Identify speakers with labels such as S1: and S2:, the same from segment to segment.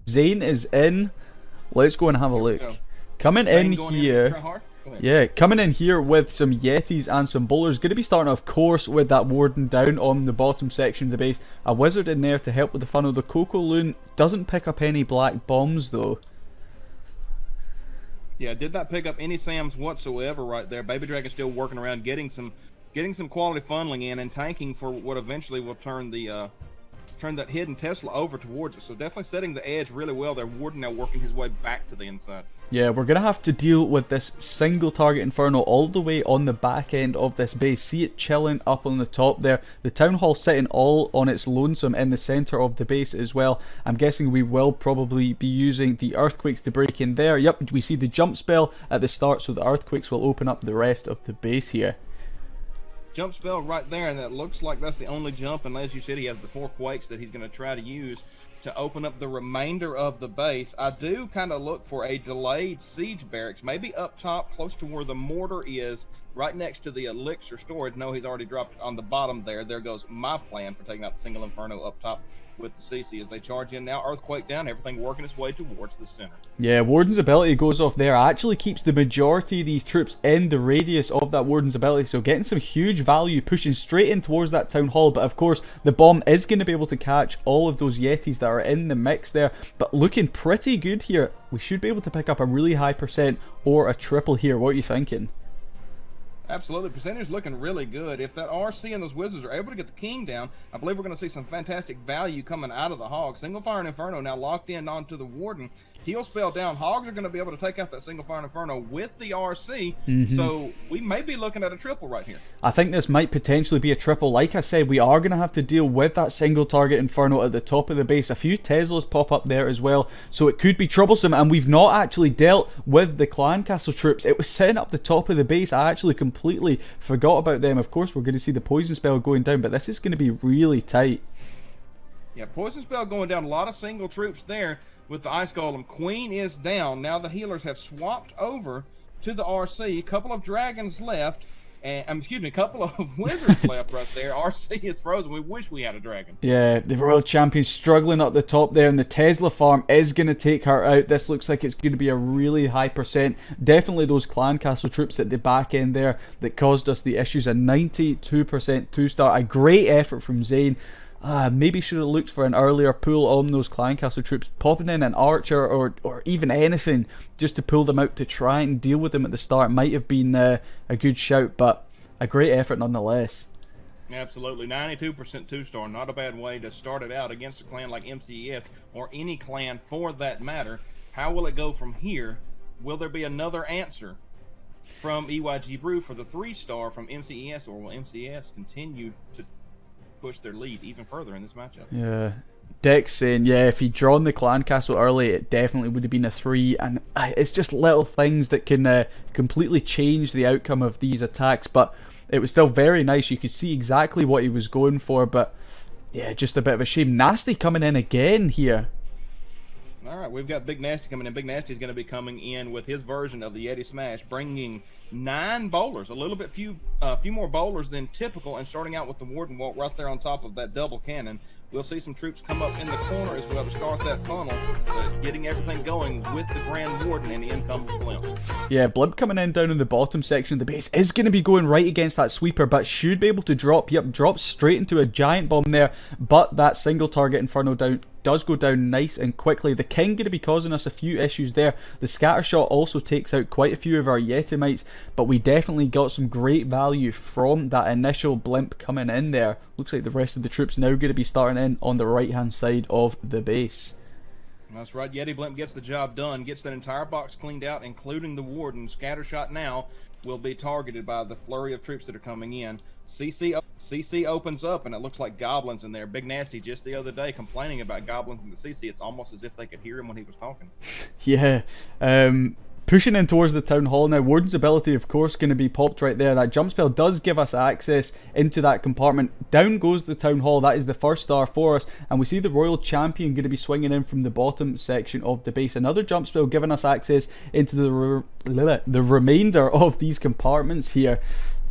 S1: Zane is in. Let's go and have a look. Coming in here. Yeah, coming in here with some Yetis and some bowlers. Going to be starting, of course, with that Warden down on the bottom section of the base. A Wizard in there to help with the funnel. The Coco Loon doesn't pick up any black bombs, though.
S2: Yeah, did not pick up any SAMs whatsoever right there. Baby Dragon still working around, getting some quality funneling in and tanking for what eventually will turn that hidden Tesla over towards it. So definitely setting the edge really well there. Warden now working his way back to the inside.
S1: Yeah, we're going to have to deal with this single target Inferno all the way on the back end of this base. See it chilling up on the top there. The Town Hall sitting all on its lonesome in the centre of the base as well. I'm guessing we will probably be using the Earthquakes to break in there. Yep, we see the jump spell at the start, so the Earthquakes will open up the rest of the base here.
S2: Jump spell right there, and that looks like that's the only jump, and as you said, he has the 4 Quakes that he's going to try to use to open up the remainder of the base. I do kind of look for a delayed siege barracks, maybe up top close to where the mortar is, right next to the elixir storage. No, he's already dropped on the bottom there. There goes my plan for taking out the single Inferno up top with the CC as they charge in now. Earthquake down, everything working its way towards the center.
S1: Yeah, Warden's ability goes off there. Actually keeps the majority of these troops in the radius of that Warden's ability, so getting some huge value, pushing straight in towards that Town Hall. But of course, the bomb is going to be able to catch all of those Yetis that are in the mix there. But looking pretty good here. We should be able to pick up a really high percent or a triple here. What are you thinking?
S2: Absolutely. Percentage looking really good. If that RC and those Wizards are able to get the King down, I believe we're going to see some fantastic value coming out of the Hogs. Single Fire and Inferno now locked in onto the Warden. Heal spell down. Hogs are going to be able to take out that Single Fire and Inferno with the RC. So we may be looking at a triple right here.
S1: I think this might potentially be a triple. Like I said, we are going to have to deal with that single target Inferno at the top of the base. A few Teslas pop up there as well, so it could be troublesome. And we've not actually dealt with the Clan Castle troops. It was setting up the top of the base. I actually completely forgot about them. Of course, we're going to see the poison spell going down, but this is going to be really tight.
S2: Yeah, poison spell going down. A lot of single troops there with the Ice Golem. Queen is down. Now the healers have swapped over to the RC. A couple of dragons left. And, excuse me, a couple of wizards left right there. RC is frozen. We wish we had a dragon.
S1: Yeah, the Royal Champion struggling up the top there, and the Tesla farm is going to take her out. This looks like it's going to be a really high percent. Definitely those Clan Castle troops at the back end there that caused us the issues. A 92% 2-star. A great effort from Zane. Maybe should have looked for an earlier pull on those Clan Castle troops, popping in an archer or even anything just to pull them out to try and deal with them at the start. Might have been a good shout, but a great effort nonetheless.
S2: Absolutely. 92% 2-star. Not a bad way to start it out against a clan like MCES, or any clan for that matter. How will it go from here? Will there be another answer from EYG Brew for the 3-star from MCES, or will MCES continue to push their lead even further in this matchup?
S1: Yeah, Dex saying, yeah, if he'd drawn the Clan Castle early, it definitely would have been a 3, and it's just little things that can completely change the outcome of these attacks. But it was still very nice. You could see exactly what he was going for, but yeah, just a bit of a shame. Nasty coming in again here.
S2: Alright, we've got Big Nasty coming in. Big Nasty is going to be coming in with his version of the Yeti Smash, bringing 9 bowlers, a little bit few more bowlers than typical, and starting out with the Warden Walk right there on top of that double cannon. We'll see some troops come up in the corner as well to start that funnel, getting everything going with the Grand Warden, and in comes Blimp.
S1: Yeah, Blimp coming in down in the bottom section of the base is going to be going right against that sweeper, but should be able to drop. Yep, drops straight into a giant bomb there, but that single target Inferno does go down nice and quickly. The King going to be causing us a few issues there. The scatter shot also takes out quite a few of our Yetimites, but we definitely got some great value from that initial Blimp coming in there. Looks like the rest of the troops now going to be starting in on the right hand side of the base.
S2: That's right. Yeti Blimp gets the job done, gets that entire box cleaned out, including the Warden. Scattershot now will be targeted by the flurry of troops that are coming in. CC opens up, and it looks like goblins in there. Big Nasty just the other day complaining about goblins in the CC. It's almost as if they could hear him when he was talking.
S1: Yeah. Pushing in towards the Town Hall now. Warden's ability, of course, going to be popped right there. That jump spell does give us access into that compartment. Down goes the Town Hall. That is the 1-star for us. And we see the Royal Champion going to be swinging in from the bottom section of the base. Another jump spell giving us access into the remainder of these compartments here.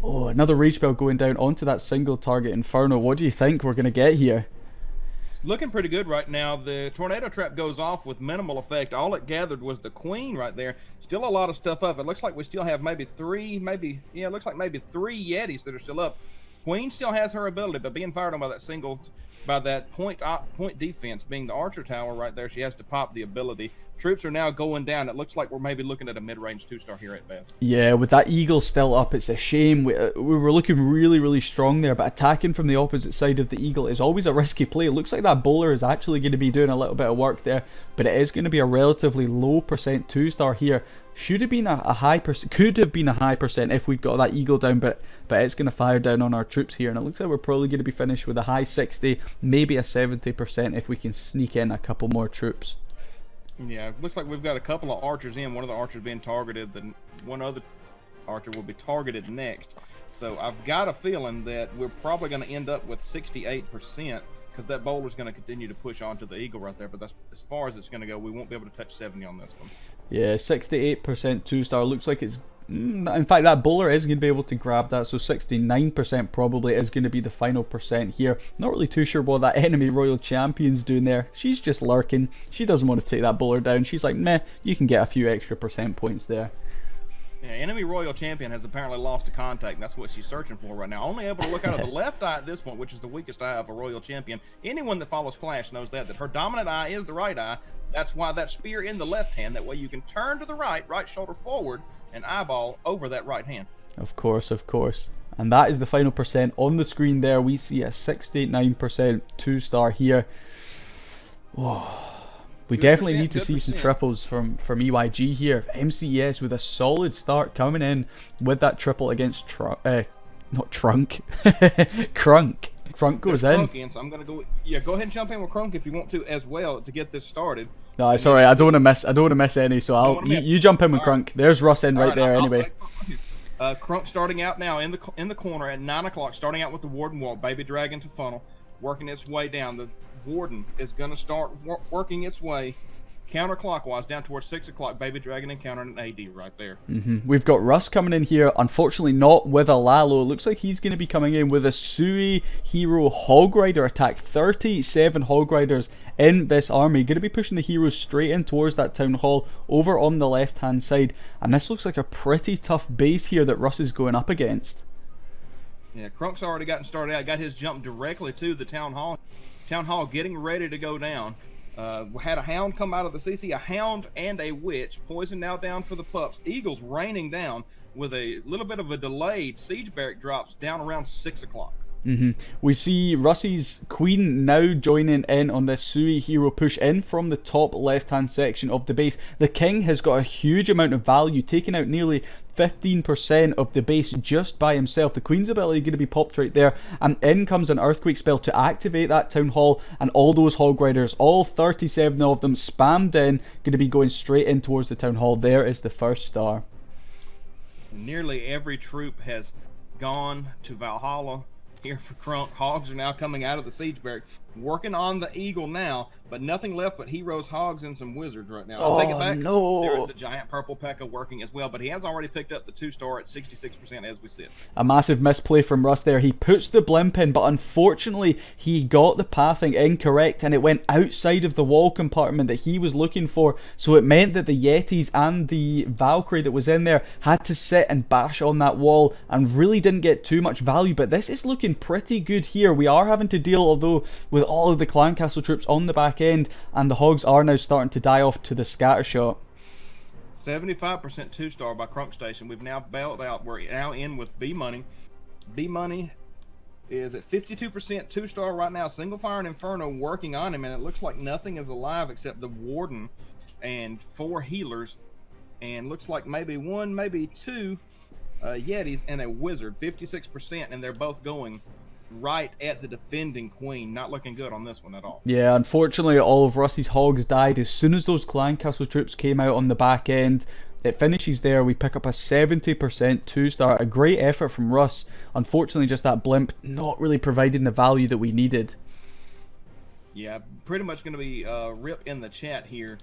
S1: Oh, another rage spell going down onto that single target Inferno. What do you think we're going to get here?
S2: looking pretty good right now. The tornado trap goes off with minimal effect. All it gathered was the queen right there. Still a lot of stuff up. It looks like we still have maybe three, it looks like maybe 3 Yetis that are still up. Queen still has her ability, but being fired on by that point defense, being the archer tower right there, she has to pop the ability. Troops are now going down. It looks like we're maybe looking at a mid-range 2-star here at best.
S1: Yeah, with that eagle still up, it's a shame. We were looking really, really strong there, but attacking from the opposite side of the eagle is always a risky play. It looks like that bowler is actually going to be doing a little bit of work there, but it is going to be a relatively low percent 2-star here. Should have been a high percent, could have been a high percent if we'd got that eagle down, but it's going to fire down on our troops here, and it looks like we're probably going to be finished with a high 60, maybe a 70% if we can sneak in a couple more troops.
S2: Yeah, looks like we've got a couple of archers in. One of the archers being targeted, then one other archer will be targeted next. So I've got a feeling that we're probably going to end up with 68%, because that bowler's going to continue to push onto the eagle right there. But that's as far as it's going to go. We won't be able to touch 70 on this one.
S1: Yeah, 68% 2-star. Looks like it's... In fact, that bowler is going to be able to grab that, so 69% probably is going to be the final percent here. Not really too sure what that enemy royal champion's doing there. She's just lurking. She doesn't want to take that bowler down. She's like, meh, you can get a few extra percent points there.
S2: Yeah, enemy royal champion has apparently lost a contact, and that's what she's searching for right now. Only able to look out of the left eye at this point, which is the weakest eye of a royal champion. Anyone that follows Clash knows that her dominant eye is the right eye. That's why that spear in the left hand, that way you can turn to the right shoulder forward, and eyeball over that right hand.
S1: Of course, of course. And that is the final percent on the screen there. We see a 69% 2-star here. Oh, we definitely need to see some triples from EYG here. MCES with a solid start coming in with that triple against Crunk. Crunk goes in.
S2: So I'm gonna go. Yeah, go ahead and jump in with Crunk if you want to as well to get this started.
S1: No, sorry, I don't want to miss any. So you jump in with Crunk. There's Russ in right there anyway.
S2: Crunk starting out now in the corner at 9 o'clock, starting out with the Warden walk, Baby Dragon to funnel, working its way down. The Warden is gonna start working its way counterclockwise down towards 6 o'clock. Baby Dragon encountering an AD right there.
S1: We've got Russ coming in here, unfortunately not with a Lalo. It looks like he's going to be coming in with a Sui Hero Hog Rider attack. 37 Hog Riders in this army. Going to be pushing the heroes straight in towards that town hall over on the left hand side. And this looks like a pretty tough base here that Russ is going up against.
S2: Yeah, Crunk's already gotten started out. Got his jump directly to the town hall. Town hall getting ready to go down. Had a hound come out of the CC, a hound and a witch. Poison now down for the pups. Eagles raining down with a little bit of a delayed siege barrack drops down around 6 o'clock.
S1: We see Russie's queen now joining in on this Sui hero push in from the top left hand section of the base. The king has got a huge amount of value, taking out nearly 15% of the base just by himself. The queen's ability going to be popped right there, and in comes an earthquake spell to activate that town hall, and all those hog riders, all 37 of them spammed in, going to be going straight in towards the town hall. There is the first star.
S2: Nearly every troop has gone to Valhalla here for Crunk. Hogs are now coming out of the siege barrack, working on the eagle now, but nothing left but heroes, hogs, and some wizards right now. I'll take it back.
S1: No.
S2: There is a giant purple P.E.K.K.A working as well, but he has already picked up the 2-star at 66% as we sit.
S1: A massive misplay from Russ there. He puts the blimp in, but unfortunately he got the pathing incorrect, and it went outside of the wall compartment that he was looking for, so it meant that the Yetis and the Valkyrie that was in there had to sit and bash on that wall and really didn't get too much value. But this is looking pretty good here. We are having to deal, although, with all of the clan castle troops on the back end, and the hogs are now starting to die off to the scatter shot.
S2: 75% 2-star by Crunk Station. We've now bailed out. We're now in with B Money. B Money is at 52% 2-star right now. Single Fire and Inferno working on him, and it looks like nothing is alive except the Warden and 4 healers, and looks like maybe 1, maybe 2 Yetis and a wizard. 56%, and they're both going right at the defending queen. Not looking good on this one at all.
S1: Yeah, unfortunately all of Russie's hogs died as soon as those clan castle troops came out on the back end. It finishes there. We pick up a 70% 2-star. A great effort from Russ. Unfortunately just that blimp not really providing the value that we needed.
S2: Yeah, pretty much going to be rip in the chat here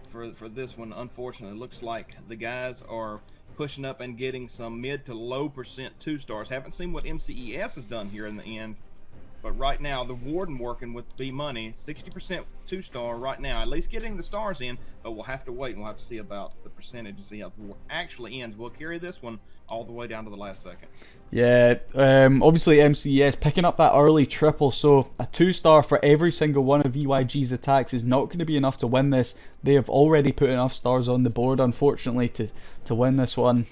S2: for this one. Unfortunately, looks like the guys are pushing up and getting some mid to low percent 2-stars. Haven't seen what MCES has done here in the end. But right now, the Warden working with B Money, 60% 2-star right now, at least getting the stars in, but we'll have to wait and we'll have to see about the percentage and see how the war actually ends. We'll carry this one all the way down to the last second.
S1: Yeah, obviously MCES picking up that early triple, so a 2-star for every single one of EYG's attacks is not going to be enough to win this. They have already put enough stars on the board, unfortunately, to win this one.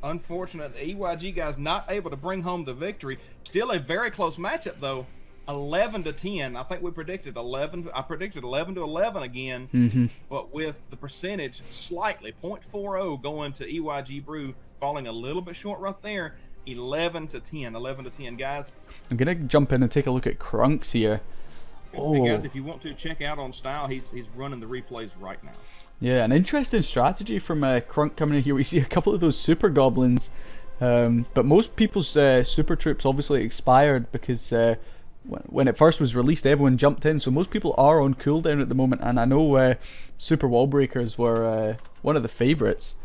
S2: Unfortunate, the EYG guys not able to bring home the victory. Still a very close matchup though. 11-10. I think we predicted 11. I predicted 11-11 again, but with the percentage slightly 0.40 going to EYG Brew, falling a little bit short right there. 11-10. 11-10, guys.
S1: I'm gonna jump in and take a look at Crunks here.
S2: Hey guys, if you want to check out on Style, he's running the replays right now.
S1: Yeah, an interesting strategy from Crunk coming in here. We see a couple of those super goblins, but most people's super troops obviously expired because when it first was released, everyone jumped in. So most people are on cooldown at the moment, and I know super wall breakers were one of the favourites.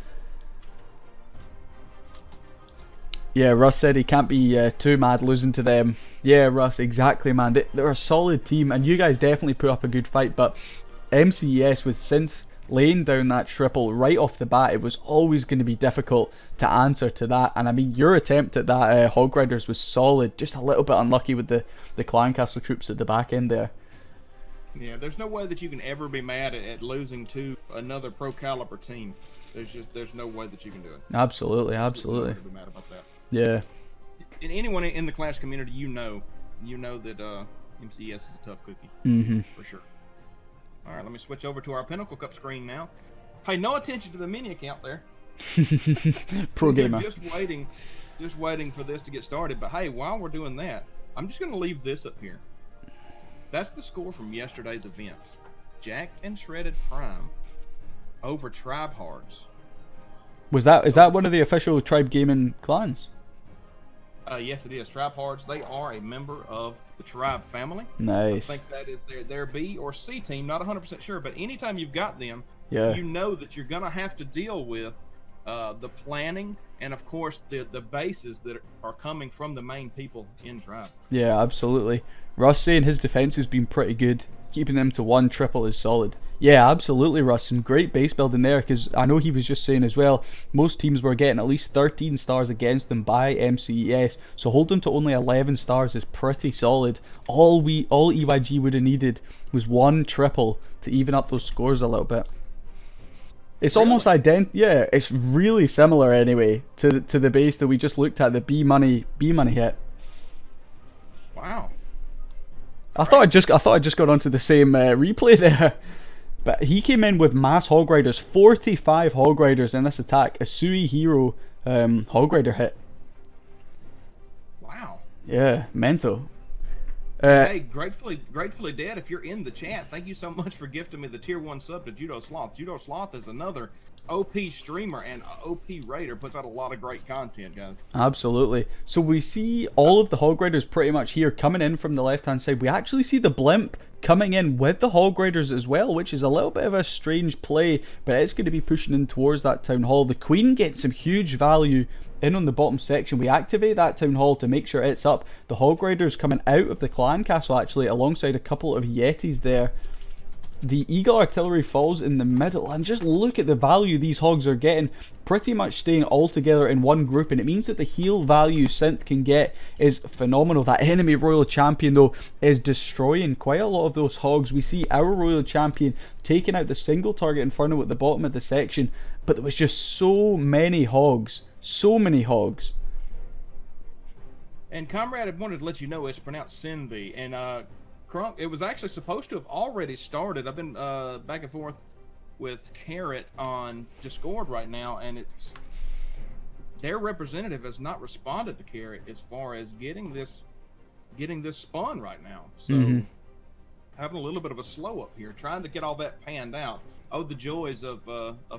S1: Yeah, Russ said he can't be too mad losing to them. Yeah, Russ, exactly, man. They're a solid team, and you guys definitely put up a good fight, but MCES with Synth laying down that triple right off the bat, it was always going to be difficult to answer to that. And I mean, your attempt at that Hog Riders was solid, just a little bit unlucky with the Clan Castle troops at the back end there.
S2: Yeah, there's no way that you can ever be mad at losing to another pro caliber team. There's no way that you can do it.
S1: Absolutely.
S2: Be mad about that.
S1: Yeah.
S2: And anyone in the Clash community, you know that MCES is a tough cookie. For sure. All right, let me switch over to our Pinnacle Cup screen now. Pay no attention to the mini account there.
S1: Pro gamer.
S2: Just waiting for this to get started. But hey, while we're doing that, I'm just going to leave this up here. That's the score from yesterday's event. Jacked and Shredded Prime over Tribe Hards.
S1: Is that one of the official Tribe Gaming clans?
S2: Yes, it is. Tribe Hards, they are a member of the Tribe family.
S1: Nice.
S2: I think that is their B or C team, not 100% sure, but anytime you've got them,
S1: yeah,
S2: you know that you're going to have to deal with the planning and, of course, the bases that are coming from the main people in Tribe.
S1: Yeah, absolutely. Russ saying his defense has been pretty good. Keeping them to 1 triple is solid. Yeah, absolutely, Russ. Some great base building there, because I know he was just saying as well, most teams were getting at least 13 stars against them by MCES, so holding to only 11 stars is pretty solid. All EYG would have needed was 1 triple to even up those scores a little bit. It's really? Almost yeah, it's really similar anyway to the base that we just looked at, the B money hit.
S2: Wow.
S1: I thought I just got onto the same replay there. But he came in with mass Hog Riders, 45 Hog Riders in this attack. A Sui Hero Hog Rider hit.
S2: Wow.
S1: Yeah, mental.
S2: Hey, gratefully dead, if you're in the chat, thank you so much for gifting me the tier 1 sub to Judo Sloth. Judo Sloth is another OP streamer and OP raider, puts out a lot of great content, guys.
S1: Absolutely. So we see all of the Hog Riders pretty much here coming in from the left hand side. We actually see the Blimp coming in with the Hog Riders as well, which is a little bit of a strange play, but it's going to be pushing in towards that Town Hall. The Queen gets some huge value in on the bottom section. We activate that Town Hall to make sure it's up. The Hog Riders coming out of the Clan Castle actually alongside a couple of Yetis there. The Eagle Artillery falls in the middle, and just look at the value these hogs are getting, pretty much staying all together in one group, and it means that the heal value Synth can get is phenomenal. That enemy Royal Champion though is destroying quite a lot of those hogs. We see our Royal Champion taking out the single target Inferno at the bottom of the section, but there was just so many hogs. So many hogs.
S2: And Comrade, I wanted to let you know it's pronounced Cindy, and Crunk, it was actually supposed to have already started. I've been back and forth with Carrot on Discord right now, and it's their representative has not responded to Carrot as far as getting this spun right now. So having a little bit of a slow up here, trying to get all that panned out. Oh, the joys of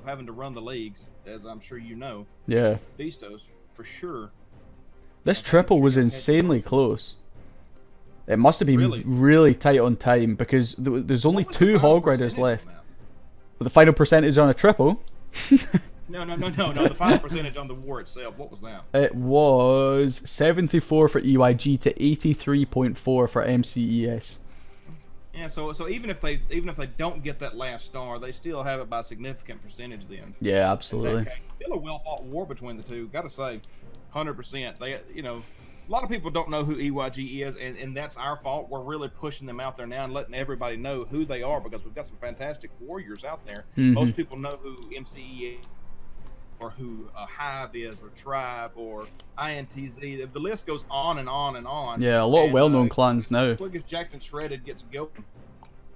S2: having to run the leagues, as I'm sure you know.
S1: Yeah.
S2: Beastos, for sure.
S1: This triple was insanely close. It must have been really tight on time, because there's only 2 Hog Riders left. With the final percentage on a triple.
S2: No. The final percentage on the war itself. What was that?
S1: It was 74 for EYG to 83.4 for MCES.
S2: Yeah, so even if they don't get that last star, they still have it by a significant percentage then.
S1: Yeah, absolutely.
S2: Okay. Still a well fought war between the two. Gotta say, 100%. They, a lot of people don't know who EYG is, and that's our fault. We're really pushing them out there now and letting everybody know who they are, because we've got some fantastic warriors out there. Most people know who MCE is, or who Hive is, or Tribe, or INTZ. The list goes on and on and on.
S1: Yeah, a lot of well-known clans now.
S2: As quick as Jackson Shredded gets going,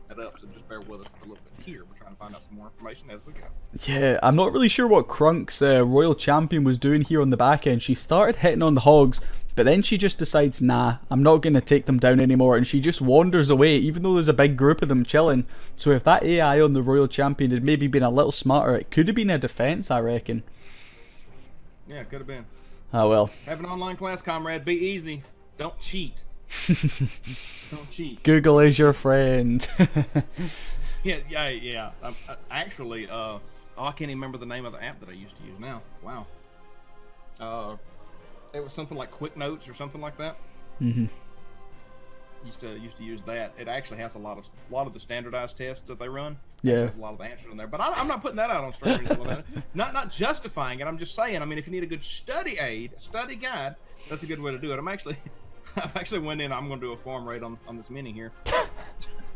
S2: that up. So just bear with us for a little bit here. We're trying to find out some more information as we go.
S1: Yeah, I'm not really sure what Crunk's Royal Champion was doing here on the back end. She started hitting on the hogs, but then she just decides, nah, I'm not going to take them down anymore, and she just wanders away, even though there's a big group of them chilling. So if that AI on the Royal Champion had maybe been a little smarter, it could have been a defense, I reckon.
S2: Yeah, it could have been.
S1: Oh well.
S2: Have an online class, comrade. Be easy. Don't cheat. Don't cheat.
S1: Google is your friend.
S2: Yeah. Actually, I can't even remember the name of the app that I used to use now. Wow. It was something like Quick Notes or something like that. Used to use that. It actually has a lot of the standardized tests that they run.
S1: Yeah.
S2: There's a lot of the answers in there, but I'm not putting that out on stream or anything like that. Not justifying it. I'm just saying. I mean, if you need a good study aid, study guide, that's a good way to do it. I've actually went in. I'm going to do a farm raid on this mini here,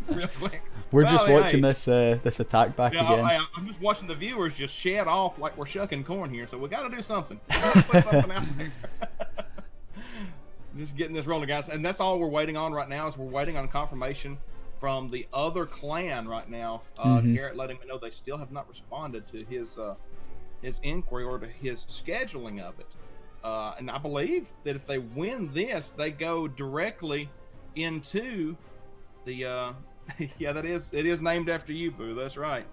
S2: real quick.
S1: We're just watching this attack back again.
S2: I'm just watching the viewers just shed off like we're shucking corn here. So we got to do something. We got to put something out there. Just getting this rolling, guys, and that's all we're waiting on right now. Is we're waiting on confirmation from the other clan right now. Garrett letting me know they still have not responded to his inquiry or to his scheduling of it. And I believe that if they win this, they go directly into the yeah, it is named after you, Boo. That's right.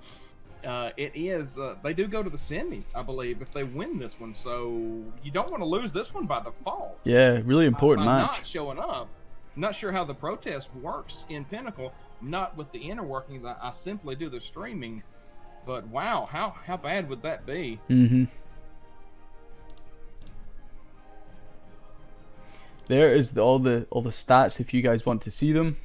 S2: It is. They do go to the semis, I believe, if they win this one. So you don't want to lose this one by default.
S1: Yeah, really important
S2: by
S1: match.
S2: Not showing up. Not sure how the protest works in Pinnacle. Not with the inner workings. I simply do the streaming. But wow, how bad would that be?
S1: There is all the stats if you guys want to see them.